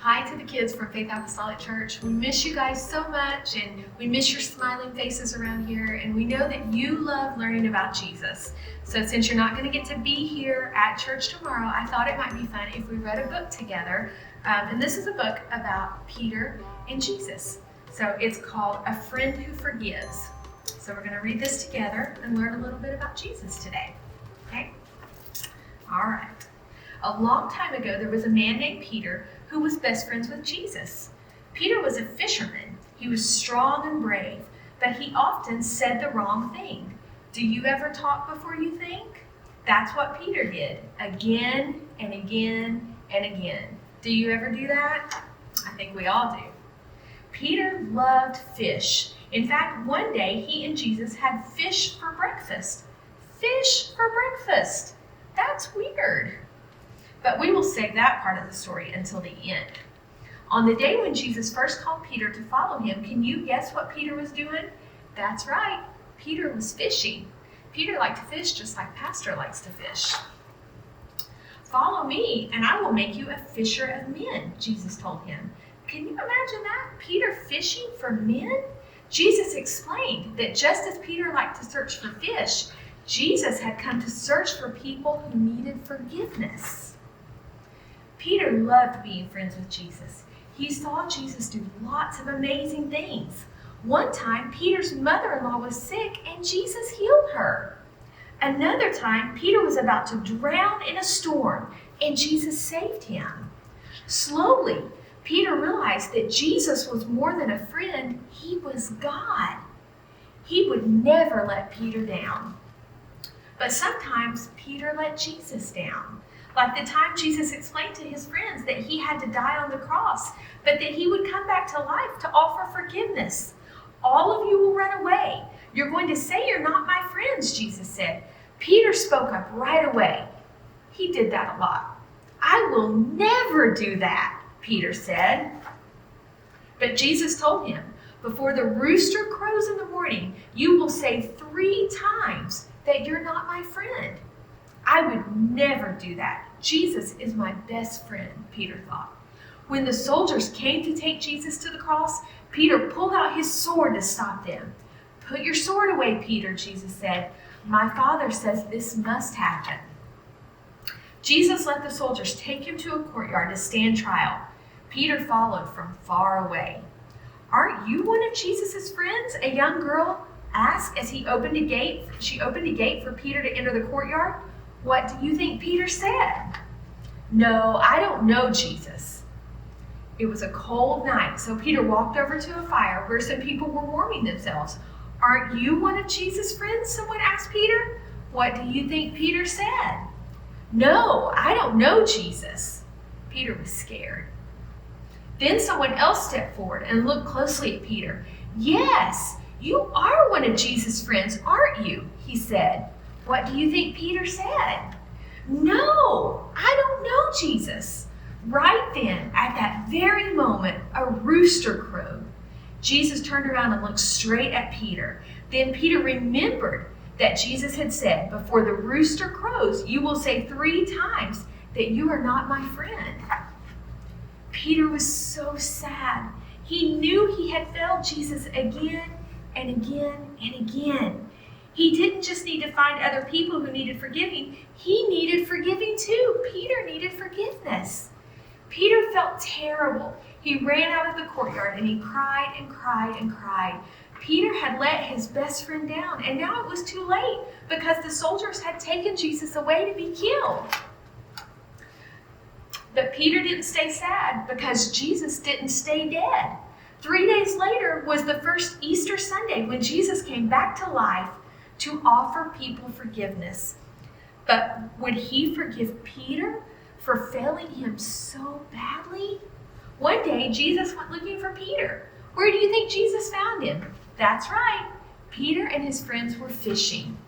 Hi to the kids from Faith Apostolic Church. We miss you guys so much, and we miss your smiling faces around here, and we know that you love learning about Jesus. So since you're not going to get to be here at church tomorrow, I thought it might be fun if we read a book together. And this is a book about Peter and Jesus. So it's called A Friend Who Forgives. So we're going to read this together and learn a little bit about Jesus today. Okay? All right. A long time ago, there was a man named Peter who was best friends with Jesus. Peter was a fisherman. He was strong and brave, but he often said the wrong thing. Do you ever talk before you think? That's what Peter did, again and again and again. Do you ever do that? I think we all do. Peter loved fish. In fact, one day he and Jesus had fish for breakfast. Fish for breakfast. That's weird. But we will save that part of the story until the end. On the day when Jesus first called Peter to follow him, can you guess what Peter was doing? That's right, Peter was fishing. Peter liked to fish just like Pastor likes to fish. Follow me, and I will make you a fisher of men, Jesus told him. Can you imagine that? Peter fishing for men? Jesus explained that just as Peter liked to search for fish, Jesus had come to search for people who needed forgiveness. Peter loved being friends with Jesus. He saw Jesus do lots of amazing things. One time, Peter's mother-in-law was sick and Jesus healed her. Another time, Peter was about to drown in a storm and Jesus saved him. Slowly, Peter realized that Jesus was more than a friend. He was God. He would never let Peter down. But sometimes Peter let Jesus down. Like the time Jesus explained to his friends that he had to die on the cross, but that he would come back to life to offer forgiveness. All of you will run away. You're going to say you're not my friends, Jesus said. Peter spoke up right away. He did that a lot. I will never do that, Peter said. But Jesus told him, before the rooster crows in the morning, you will say 3 times that you're not my friend. I would never do that. Jesus is my best friend, Peter thought. When the soldiers came to take Jesus to the cross, Peter pulled out his sword to stop them. Put your sword away, Peter, Jesus said. My Father says this must happen. Jesus let the soldiers take him to a courtyard to stand trial. Peter followed from far away. Aren't you one of Jesus' friends? A young girl asked as she opened a gate for Peter to enter the courtyard. What do you think Peter said? No, I don't know Jesus. It was a cold night, so Peter walked over to a fire where some people were warming themselves. Aren't you one of Jesus' friends? Someone asked Peter. What do you think Peter said? No, I don't know Jesus. Peter was scared. Then someone else stepped forward and looked closely at Peter. Yes, you are one of Jesus' friends, aren't you? He said. What do you think Peter said? No, I don't know Jesus. Right then, at that very moment, a rooster crowed. Jesus turned around and looked straight at Peter. Then Peter remembered that Jesus had said, before the rooster crows, you will say 3 times that you are not my friend. Peter was so sad. He knew he had failed Jesus again and again and again. He didn't just need to find other people who needed forgiving. He needed forgiving too. Peter needed forgiveness. Peter felt terrible. He ran out of the courtyard and he cried and cried and cried. Peter had let his best friend down, and now it was too late because the soldiers had taken Jesus away to be killed. But Peter didn't stay sad because Jesus didn't stay dead. 3 days later was the first Easter Sunday when Jesus came back to life to offer people forgiveness. But would he forgive Peter for failing him so badly? One day, Jesus went looking for Peter. Where do you think Jesus found him? That's right, Peter and his friends were fishing.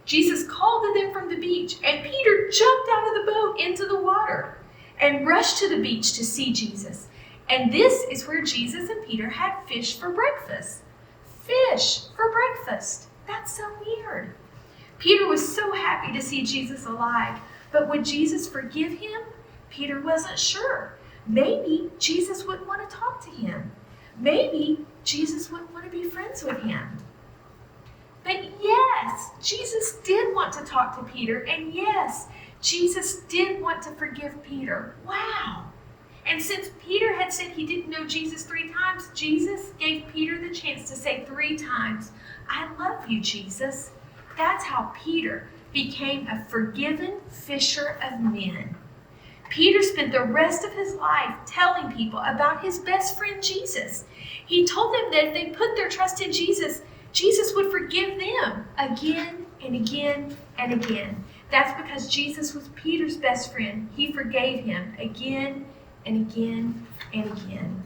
Jesus called to them from the beach, and Peter jumped out of the boat into the water and rushed to the beach to see Jesus. And this is where Jesus and Peter had fish for breakfast. Fish for breakfast. That's so weird. Peter was so happy to see Jesus alive, but would Jesus forgive him? Peter wasn't sure. maybe Jesus wouldn't want to talk to him. Maybe Jesus wouldn't want to be friends with him. But yes, Jesus did want to talk to Peter, and yes, Jesus did want to forgive Peter. Wow! And since Peter had said he didn't know Jesus 3 times, Jesus gave Peter the chance to say 3 times, "I love you, Jesus." That's how Peter became a forgiven fisher of men. Peter spent the rest of his life telling people about his best friend Jesus. He told them that if they put their trust in Jesus, Jesus would forgive them again and again and again. That's because Jesus was Peter's best friend. He forgave him again and again and again.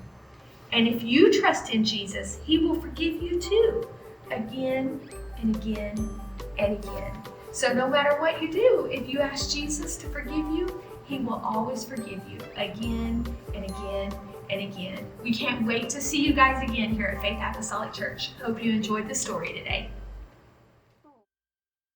And if you trust in Jesus, he will forgive you too, again and again and again. So no matter what you do, if you ask Jesus to forgive you, he will always forgive you again and again and again. We can't wait to see you guys again here at Faith Apostolic Church. Hope you enjoyed the story today.